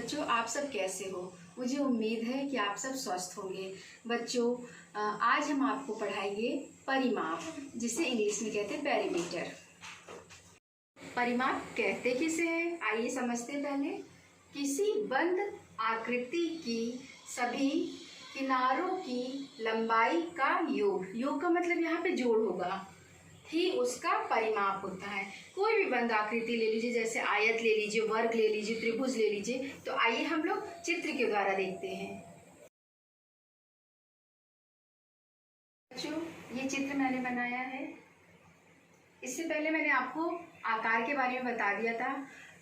बच्चों, आप सब कैसे हो? मुझे उम्मीद है कि आप सब स्वस्थ होंगे। बच्चों, आज हम आपको पढ़ाएंगे परिमाप, जिसे इंग्लिश में कहते हैं पेरीमीटर। परिमाप कहते किसे हैं, आइए समझते हैं। पहले, किसी बंद आकृति की सभी किनारों की लंबाई का योग, योग का मतलब यहाँ पे जोड़ होगा, ही उसका परिमाप होता है। कोई भी बंद आकृति ले लीजिए, जैसे आयत ले लीजिए, वर्ग ले लीजिए, त्रिभुज ले लीजिए। तो आइए हम लोग चित्र के द्वारा देखते हैं। बच्चों, ये चित्र मैंने बनाया है। इससे पहले मैंने आपको आकार के बारे में बता दिया था।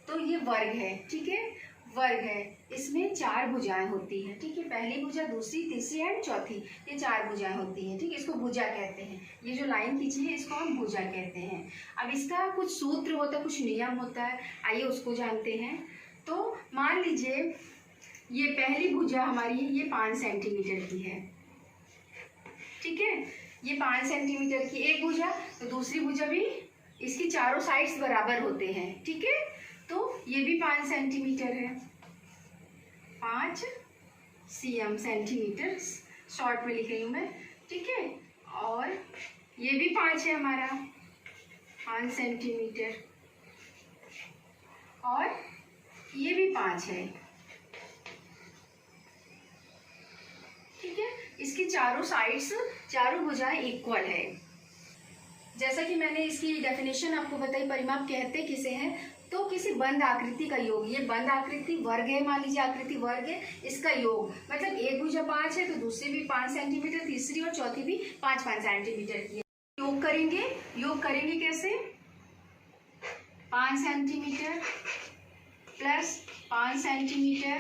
तो ये वर्ग है, ठीक है, वर्ग है। इसमें 4 भुजाएं होती हैं, ठीक है। पहली भुजा, दूसरी, तीसरी एंड चौथी, ये 4 भुजाएं होती हैं, ठीक है। इसको भुजा कहते हैं। ये जो लाइन खींची है इसको हम भुजा कहते हैं। अब इसका कुछ सूत्र होता है, कुछ नियम होता है, आइए उसको जानते हैं। तो मान लीजिए ये पहली भुजा हमारी, ये 5 सेंटीमीटर की है, ठीक है। ये 5 सेंटीमीटर की एक भुजा, तो दूसरी भुजा भी, इसकी चारों साइड्स बराबर होते हैं, ठीक है। तो ये भी 5 सेंटीमीटर है, 5 cm सेंटीमीटर, शॉर्ट में लिख रही हूँ मैं, ठीक है। और ये भी 5 है हमारा, 5 सेंटीमीटर, और ये भी 5 है, ठीक है। इसकी चारों साइड्स, चारों भुजाएं इक्वल है। जैसा कि मैंने इसकी डेफिनेशन आपको बताई, परिमाप कहते किसे हैं, तो किसी बंद आकृति का योग। ये बंद आकृति वर्ग है, मान लीजिए आकृति वर्ग है, इसका योग मतलब एक भुजा 5 है तो दूसरी भी 5 सेंटीमीटर, तीसरी और चौथी भी 5-5 सेंटीमीटर की है। योग करेंगे, योग करेंगे कैसे? 5 centimetre plus 5 centimetre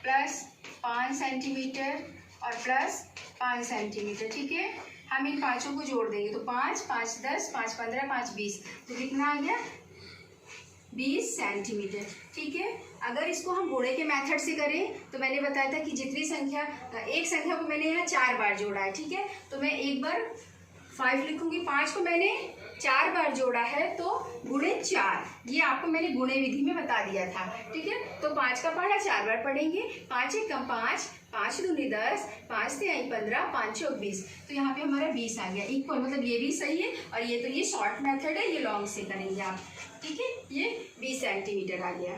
plus 5 centimetre और प्लस 5 सेंटीमीटर, ठीक है। हम इन पांचों को जोड़ देंगे तो 5, 5, 10, 5, 15, 5, 20, तो कितना आ गया? 20 सेंटीमीटर, ठीक है। अगर इसको हम गुणे के मेथड से करें तो मैंने बताया था कि जितनी संख्या, एक संख्या को मैंने यहाँ 4 बार जोड़ा है, ठीक है। तो मैं एक बार 5 लिखूंगी, 5 को मैंने 4 बार जोड़ा है तो गुणे 4, ये आपको मैंने गुणे विधि में बता दिया था, ठीक है। तो 5 का पढ़ा 4 बार पढ़ेंगे, 5 एक कम 5, 5 दूनी 10, 5 तिहाई 15, 5 चौक 20, तो यहाँ पे हमारा 20 आ गया इक्वल। मतलब ये भी सही है और ये तो ये शॉर्ट मेथड है, ये लॉन्ग से करेंगे आप, ठीक है। ये 20 सेंटीमीटर आ गया।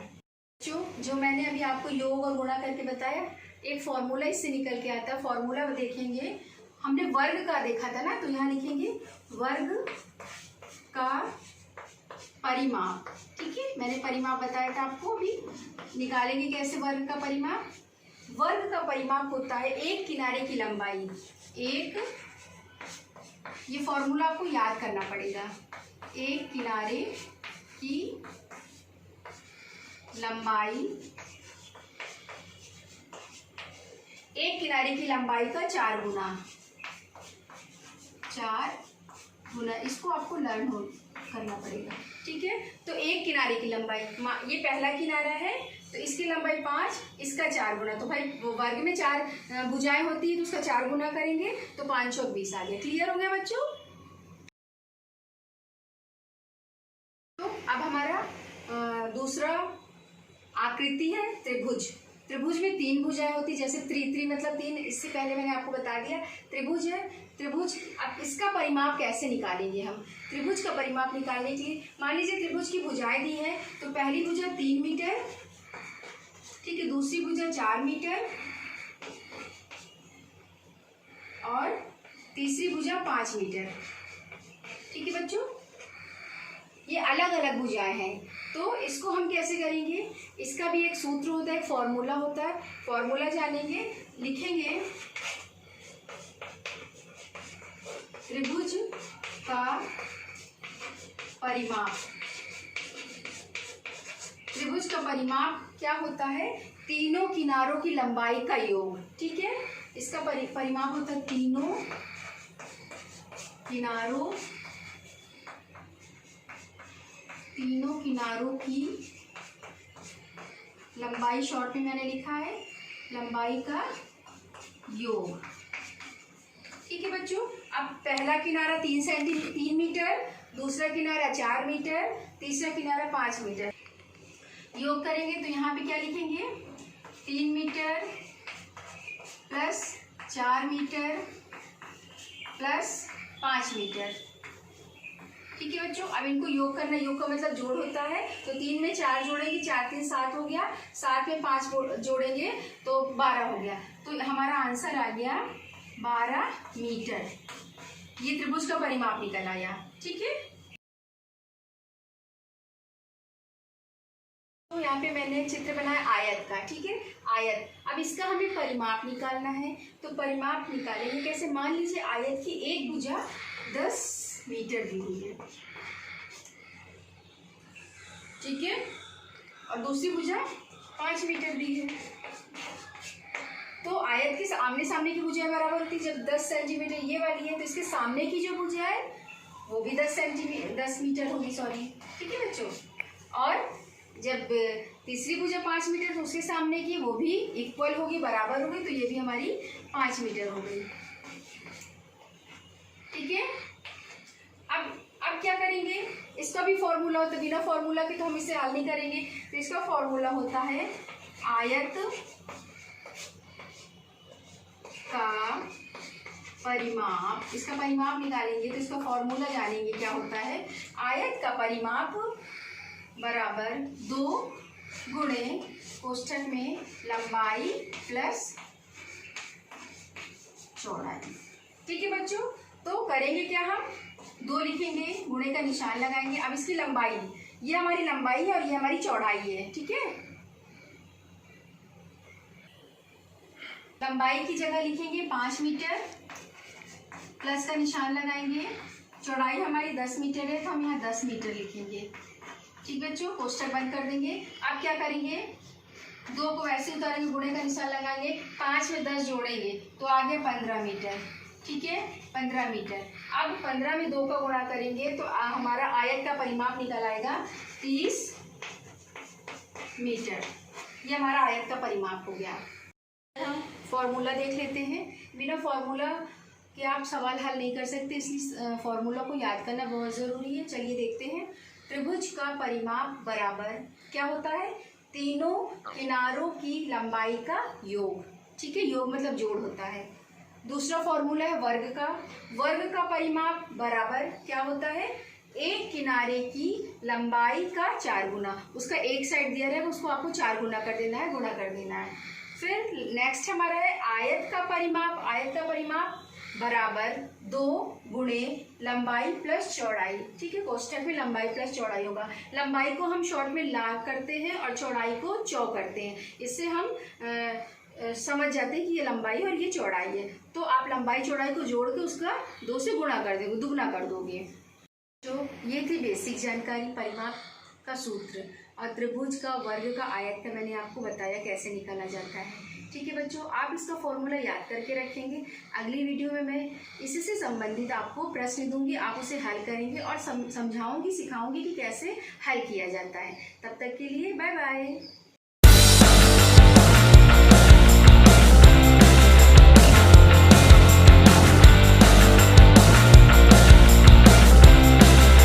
जो मैंने अभी आपको योग और गुणा करके बताया, एक फॉर्मूला इससे निकल के आता है। फॉर्मूला देखेंगे, हमने वर्ग का देखा था ना, तो यहाँ लिखेंगे वर्ग का परिमाप, ठीक है। मैंने परिमाप बताया था आपको, अभी निकालेंगे कैसे वर्ग का परिमाप। वर्ग का परिमाप होता है एक किनारे की लंबाई, एक, ये फॉर्मूला आपको याद करना पड़ेगा, एक किनारे की लंबाई, एक किनारे की लंबाई का 4 गुना, 4 गुना, इसको आपको लर्न करना पड़ेगा, ठीक है। तो एक किनारे की लंबाई, ये पहला किनारा है तो इसकी लंबाई 5, इसका 4 गुना, तो भाई वर्ग में 4 भुजाएं होती है तो उसका 4 गुना करेंगे तो 5 चौक 20 आ गया। क्लियर हो गया बच्चों? तो अब हमारा दूसरा आकृति है त्रिभुज। त्रिभुज में 3 भुजाएं होती है, जैसे त्रि मतलब 3, इससे पहले मैंने आपको बता दिया। त्रिभुज है, त्रिभुज, अब इसका परिमाप कैसे निकालेंगे हम? त्रिभुज का परिमाप निकालने के लिए मान लीजिए त्रिभुज की भुजाएं दी है, तो पहली भुजा 3 मीटर, ठीक है, दूसरी भुजा 4 मीटर और तीसरी भुजा 5 मीटर, ठीक है बच्चों। ये अलग अलग भुजाएं हैं, तो इसको हम कैसे करेंगे? इसका भी एक सूत्र होता है, एक फॉर्मूला होता है, फॉर्मूला जानेंगे, लिखेंगे त्रिभुज का परिमाप। त्रिभुज का परिमाप क्या होता है? तीनों किनारों की लंबाई का योग, ठीक है। इसका परिमाप होता है तीनों किनारों की लंबाई, शॉर्ट में मैंने लिखा है लंबाई का योग, ठीक है बच्चों। अब पहला किनारा 3 मीटर, दूसरा किनारा 4 मीटर, तीसरा किनारा 5 मीटर, योग करेंगे तो यहाँ पे क्या लिखेंगे? 3 metre plus 4 metre plus 5 metre. ठीक है बच्चों, अब इनको योग करना, योग का मतलब जोड़ होता है, तो 3 में 4 जोड़ेंगे, 4 3 7 हो गया, 7 में 5 जोड़ेंगे तो 12 हो गया। तो हमारा आंसर आ गया 12 मीटर। ये त्रिभुज का परिमाप निकल आया। ठीक है, तो यहाँ पे मैंने चित्र बनाया आयत का। ठीक है, आयत। अब इसका हमें परिमाप निकालना है, तो परिमाप निकालेंगे कैसे। मान लीजिए आयत की एक भुजा 10 मीटर दी हुई है। ठीक है, और दूसरी भुजा 5 मीटर दी है। तो आयत के आमने सामने की भुजाएं बराबर होती है। जब 10 सेंटीमीटर ये वाली है, तो इसके सामने की जो भुजा है वो भी 10 मीटर होगी, सॉरी। ठीक है बच्चों, और जब तीसरी भुजा 5 मीटर, तो उसके सामने की वो भी इक्वल होगी, बराबर होगी, तो ये भी हमारी 5 मीटर हो गई। ठीक है, अब क्या करेंगे, इसका भी फॉर्मूला होता है, बिना फॉर्मूला के तो हम इसे हल नहीं करेंगे। तो इसका फॉर्मूला होता है आयत का परिमाप। इसका परिमाप निकालेंगे तो इसका फॉर्मूला जानेंगे क्या होता है। आयत का परिमाप बराबर 2 गुणे कोष्ठक में लंबाई प्लस चौड़ाई। ठीक है बच्चों, तो करेंगे क्या, हम 2 लिखेंगे, गुणे का निशान लगाएंगे। अब इसकी लंबाई, ये हमारी लंबाई है और ये हमारी चौड़ाई है। ठीक है, लंबाई की जगह लिखेंगे 5 मीटर, प्लस का निशान लगाएंगे। चौड़ाई हमारी 10 मीटर है, तो हम यहाँ 10 मीटर लिखेंगे। ठीक बच्चों, कोष्ठक बंद कर देंगे। अब क्या करेंगे, 2 को ऐसे उतारेंगे, गुणे का निशान लगाएंगे, 5 में 10 जोड़ेंगे तो आ गया 15 मीटर। ठीक है, 15 मीटर। अब 15 में 2 का गुणा करेंगे तो हमारा आयत का परिमाप निकल आएगा 30 मीटर। ये हमारा आयत का परिमाप हो गया। हम फॉर्मूला देख लेते हैं। बिना फॉर्मूला के आप सवाल हल नहीं कर सकते, इसलिए फॉर्मूला को याद करना बहुत ज़रूरी है। चलिए देखते हैं। त्रिभुज का परिमाप बराबर क्या होता है, तीनों किनारों की लंबाई का योग। ठीक है, योग मतलब जोड़ होता है। दूसरा फॉर्मूला है वर्ग का। वर्ग का परिमाप बराबर क्या होता है, एक किनारे की लंबाई का 4 गुना। उसका एक साइड दिया रहेगा, उसको आपको 4 गुना कर देना है, गुणा कर देना है। फिर नेक्स्ट हमारा है आयत का परिमाप। आयत का परिमाप बराबर 2 गुणे लंबाई प्लस चौड़ाई। ठीक है, कोष्ठक में लंबाई प्लस चौड़ाई होगा। लंबाई को हम शॉर्ट में ला करते हैं और चौड़ाई को चौ करते हैं। इससे हम समझ जाते हैं कि ये लंबाई और ये चौड़ाई है। तो आप लंबाई चौड़ाई को जोड़ के उसका 2 से गुणा कर दोगे, दुगुना कर दोगे। तो ये थी बेसिक जानकारी परिमाप का सूत्र, और त्रिभुज का, वर्ग का, आयत का मैंने आपको बताया कैसे निकाला जाता है। ठीक है बच्चों, आप इसका फॉर्मूला याद करके रखेंगे। अगली वीडियो में मैं इसी से संबंधित आपको प्रश्न दूंगी, आप उसे हल करेंगे और समझाऊंगी, सिखाऊंगी कि कैसे हल किया जाता है। तब तक के लिए बाय बाय।